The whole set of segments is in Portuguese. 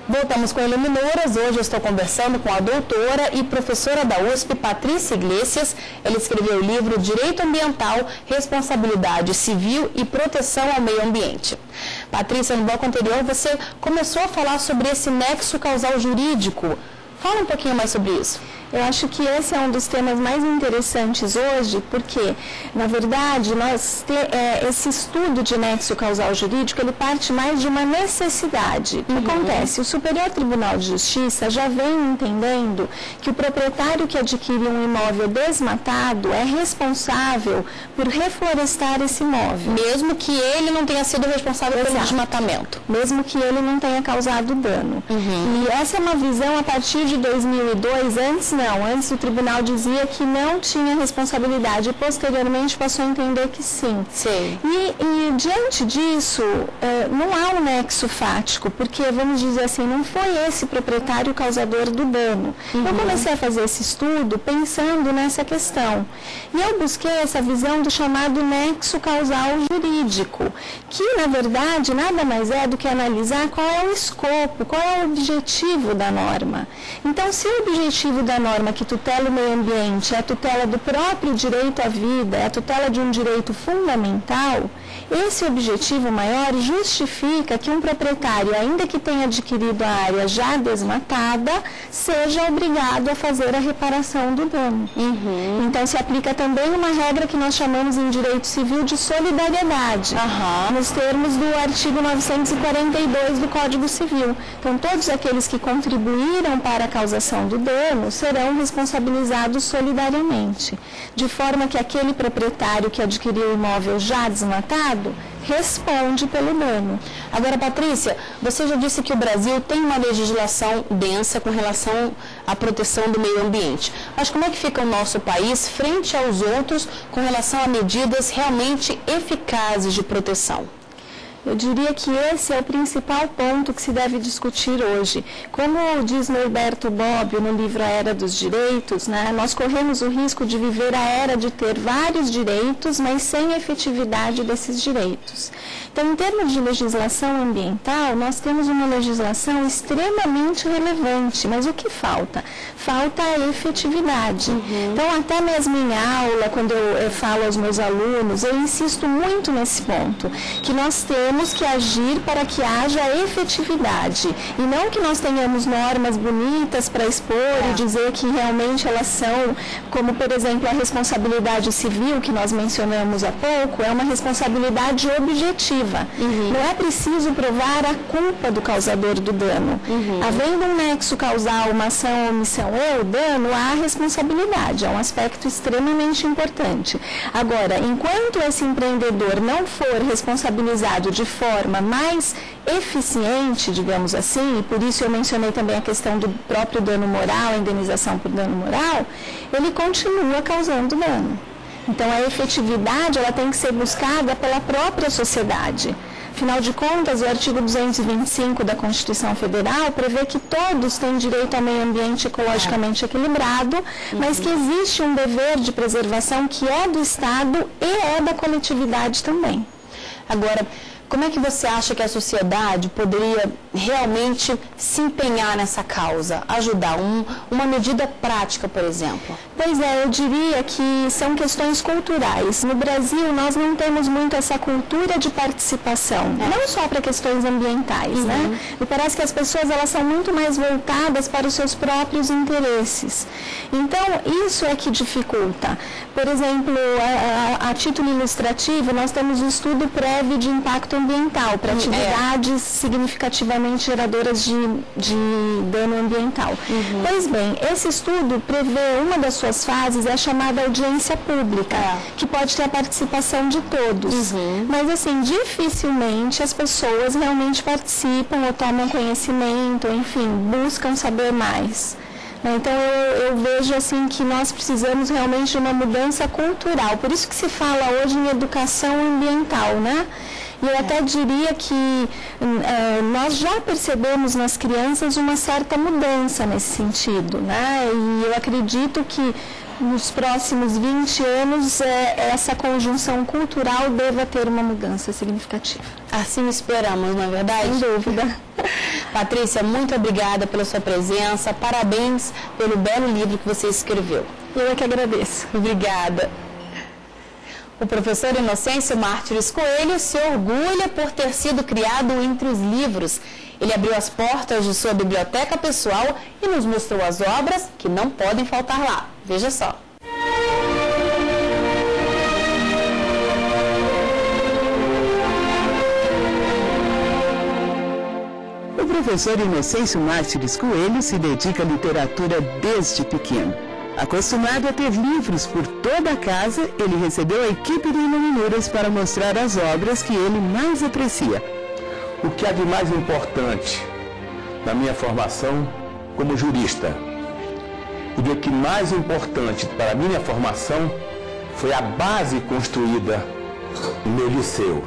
Voltamos com o Iluminuras. Hoje eu estou conversando com a doutora e professora da USP, Patrícia Iglesias. Ela escreveu o livro Direito Ambiental, Responsabilidade Civil e Proteção ao Meio Ambiente. Patrícia, no bloco anterior você começou a falar sobre esse nexo causal jurídico. Fala um pouquinho mais sobre isso. Eu acho que esse é um dos temas mais interessantes hoje, porque, na verdade, esse estudo de nexo causal jurídico, ele parte mais de uma necessidade. O que acontece? O Superior Tribunal de Justiça já vem entendendo que o proprietário que adquire um imóvel desmatado é responsável por reflorestar esse imóvel. Mesmo que ele não tenha sido responsável pelo desmatamento. Mesmo que ele não tenha causado dano. E essa é uma visão a partir de 2002, Antes o tribunal dizia que não tinha responsabilidade e posteriormente passou a entender que sim. E diante disso, não há um nexo fático, porque, vamos dizer assim, não foi esse proprietário o causador do dano. Eu comecei a fazer esse estudo pensando nessa questão. E eu busquei essa visão do chamado nexo causal jurídico, que, na verdade, nada mais é do que analisar qual é o escopo, qual é o objetivo da norma. Então, se o objetivo da norma que tutela o meio ambiente é a tutela do próprio direito à vida, é a tutela de um direito fundamental, esse objetivo maior justifica que um proprietário, ainda que tenha adquirido a área já desmatada, seja obrigado a fazer a reparação do dano. Então, se aplica também uma regra que nós chamamos em direito civil de solidariedade, nos termos do artigo 942 do Código Civil. Então, todos aqueles que contribuíram para a causação do dano serão responsabilizados solidariamente, de forma que aquele proprietário que adquiriu o imóvel já desmatado responde pelo dano. Agora, Patrícia, você já disse que o Brasil tem uma legislação densa com relação à proteção do meio ambiente. Mas como é que fica o nosso país frente aos outros com relação a medidas realmente eficazes de proteção? Eu diria que esse é o principal ponto que se deve discutir hoje. Como diz Norberto Bobbio no livro A Era dos Direitos, nós corremos o risco de viver a era de ter vários direitos, mas sem efetividade desses direitos. Então, em termos de legislação ambiental, nós temos uma legislação extremamente relevante, mas o que falta? Falta a efetividade. Então, até mesmo em aula, quando eu falo aos meus alunos, eu insisto muito nesse ponto, que nós temos que agir para que haja efetividade e não que nós tenhamos normas bonitas para expor e dizer que realmente elas são, como por exemplo a responsabilidade civil que nós mencionamos há pouco, é uma responsabilidade objetiva. Não é preciso provar a culpa do causador do dano. Havendo um nexo causal, uma ação, omissão ou dano, há responsabilidade, é um aspecto extremamente importante. Agora, enquanto esse empreendedor não for responsabilizado de forma mais eficiente, digamos assim, e por isso eu mencionei também a questão do próprio dano moral, a indenização por dano moral, ele continua causando dano. Então, a efetividade ela tem que ser buscada pela própria sociedade. Afinal de contas, o artigo 225 da Constituição Federal prevê que todos têm direito ao meio ambiente ecologicamente equilibrado, mas que existe um dever de preservação que é do Estado e é da coletividade também. Agora, como é que você acha que a sociedade poderia realmente se empenhar nessa causa, ajudar? Uma medida prática, por exemplo? Pois é, eu diria que são questões culturais. No Brasil, nós não temos muito essa cultura de participação, não só para questões ambientais, Me parece que as pessoas elas são muito mais voltadas para os seus próprios interesses. Então, isso é que dificulta. Por exemplo, a título ilustrativo, nós temos o estudo prévio de impacto ambiental para atividades significativamente geradoras de dano ambiental. Pois bem, esse estudo prevê uma das suas fases, é a chamada audiência pública, que pode ter a participação de todos. Mas, assim, dificilmente as pessoas realmente participam ou tomam conhecimento, enfim, buscam saber mais. Então, eu vejo assim que nós precisamos realmente de uma mudança cultural. Por isso que se fala hoje em educação ambiental, E eu até diria que nós já percebemos nas crianças uma certa mudança nesse sentido, E eu acredito que nos próximos 20 anos essa conjunção cultural deva ter uma mudança significativa. Assim esperamos, não é verdade? Sem dúvida. Patrícia, muito obrigada pela sua presença, parabéns pelo belo livro que você escreveu. Eu é que agradeço. Obrigada. O professor Inocêncio Mártires Coelho se orgulha por ter sido criado entre os livros. Ele abriu as portas de sua biblioteca pessoal e nos mostrou as obras que não podem faltar lá. Veja só. O professor Inocêncio Mártires Coelho se dedica à literatura desde pequeno. Acostumado a ter livros por toda a casa, ele recebeu a equipe do Iluminuras para mostrar as obras que ele mais aprecia. O que há de mais importante na minha formação como jurista? O que mais importante para a minha formação foi a base construída no meu liceu,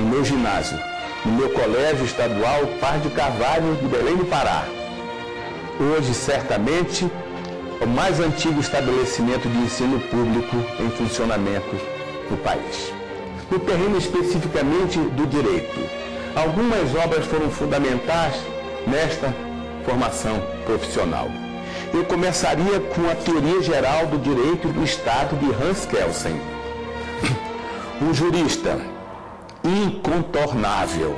no meu ginásio, no meu colégio estadual Paz de Carvalho de Belém do Pará. Hoje, certamente, o mais antigo estabelecimento de ensino público em funcionamento no país. No terreno especificamente do direito, algumas obras foram fundamentais nesta formação profissional. Eu começaria com a Teoria Geral do Direito do Estado de Hans Kelsen, um jurista incontornável,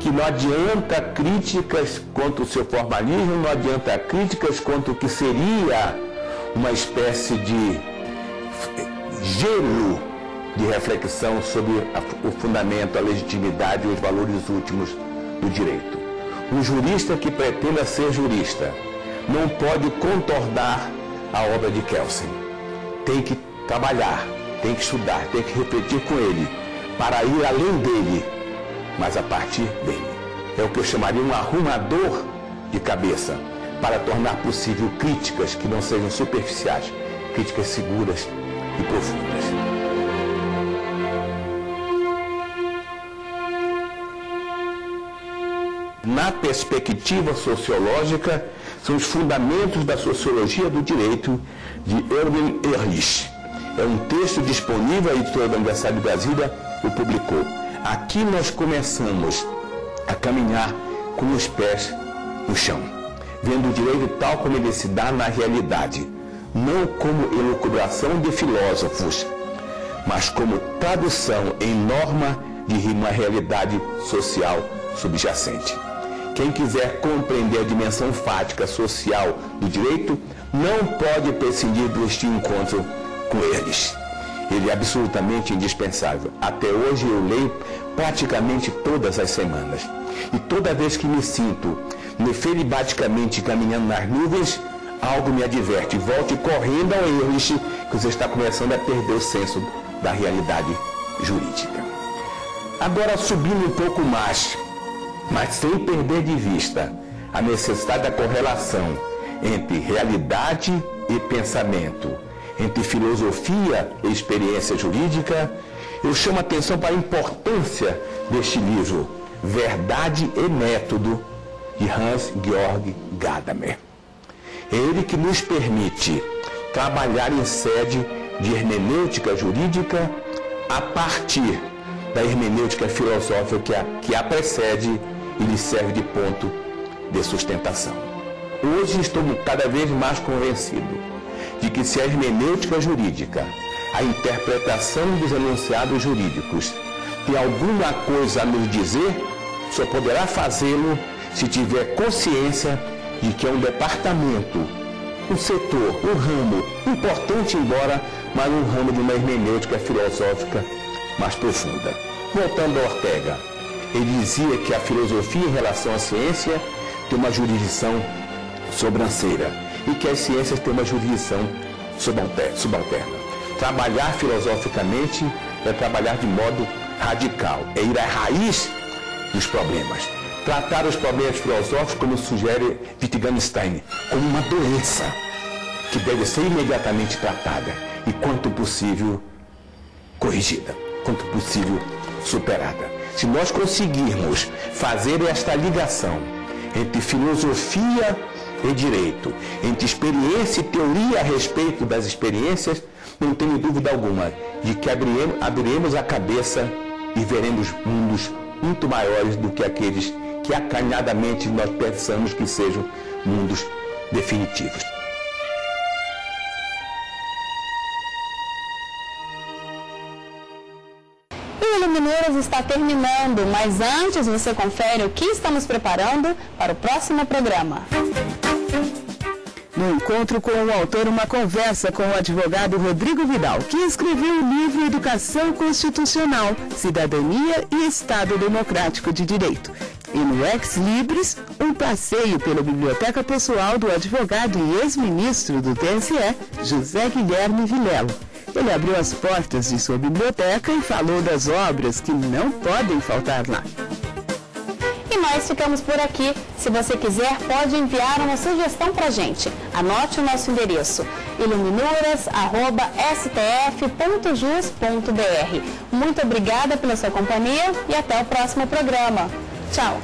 que não adianta críticas contra o seu formalismo, não adianta críticas contra o que seria uma espécie de gelo de reflexão sobre o fundamento, a legitimidade e os valores últimos do direito. Um jurista que pretenda ser jurista não pode contornar a obra de Kelsen. Tem que trabalhar, tem que estudar, tem que refletir com ele, para ir além dele, mas a partir dele. É o que eu chamaria um arrumador de cabeça, para tornar possível críticas que não sejam superficiais, críticas seguras e profundas. Na perspectiva sociológica, são os fundamentos da sociologia do direito de Erwin Ehrlich. É um texto disponível, a editora da Universidade de Brasília o publicou. Aqui nós começamos a caminhar com os pés no chão, vendo o direito tal como ele se dá na realidade, não como elucubração de filósofos, mas como tradução em norma de uma realidade social subjacente. Quem quiser compreender a dimensão fática social do direito não pode prescindir deste encontro com eles. Ele é absolutamente indispensável. Até hoje eu leio praticamente todas as semanas. E toda vez que me sinto neferibaticamente caminhando nas nuvens, algo me adverte. Volte correndo ao Ehrlich, que você está começando a perder o senso da realidade jurídica. Agora, subindo um pouco mais, mas sem perder de vista a necessidade da correlação entre realidade e pensamento, entre filosofia e experiência jurídica, eu chamo a atenção para a importância deste livro, Verdade e Método, de Hans-Georg Gadamer. É ele que nos permite trabalhar em sede de hermenêutica jurídica a partir da hermenêutica filosófica que a precede e lhe serve de ponto de sustentação. Hoje estou cada vez mais convencido de que se a hermenêutica jurídica, a interpretação dos enunciados jurídicos, tem alguma coisa a nos dizer, só poderá fazê-lo se tiver consciência de que é um departamento, um setor, um ramo importante embora, mas um ramo de uma hermenêutica filosófica mais profunda. Voltando a Ortega, ele dizia que a filosofia em relação à ciência tem uma jurisdição sobranceira e que as ciências têm uma jurisdição subalterna. Trabalhar filosoficamente é trabalhar de modo radical, é ir à raiz dos problemas. Tratar os problemas filosóficos, como sugere Wittgenstein, como uma doença que deve ser imediatamente tratada e, quanto possível, corrigida, quanto possível, superada. Se nós conseguirmos fazer esta ligação entre filosofia e direito, entre experiência e teoria a respeito das experiências, não tenho dúvida alguma de que abriremos a cabeça e veremos mundos muito maiores do que aqueles que que acanhadamente nós pensamos que sejam mundos definitivos. O Iluminuras está terminando, mas antes você confere o que estamos preparando para o próximo programa. No encontro com o autor, uma conversa com o advogado Rodrigo Vidal, que escreveu o livro Educação Constitucional, Cidadania e Estado Democrático de Direito. E no Ex Libris, um passeio pela biblioteca pessoal do advogado e ex-ministro do TSE, José Guilherme Vilela. Ele abriu as portas de sua biblioteca e falou das obras que não podem faltar lá. E nós ficamos por aqui. Se você quiser, pode enviar uma sugestão para a gente. Anote o nosso endereço: iluminuras@stf.jus.br. Muito obrigada pela sua companhia e até o próximo programa. Tchau!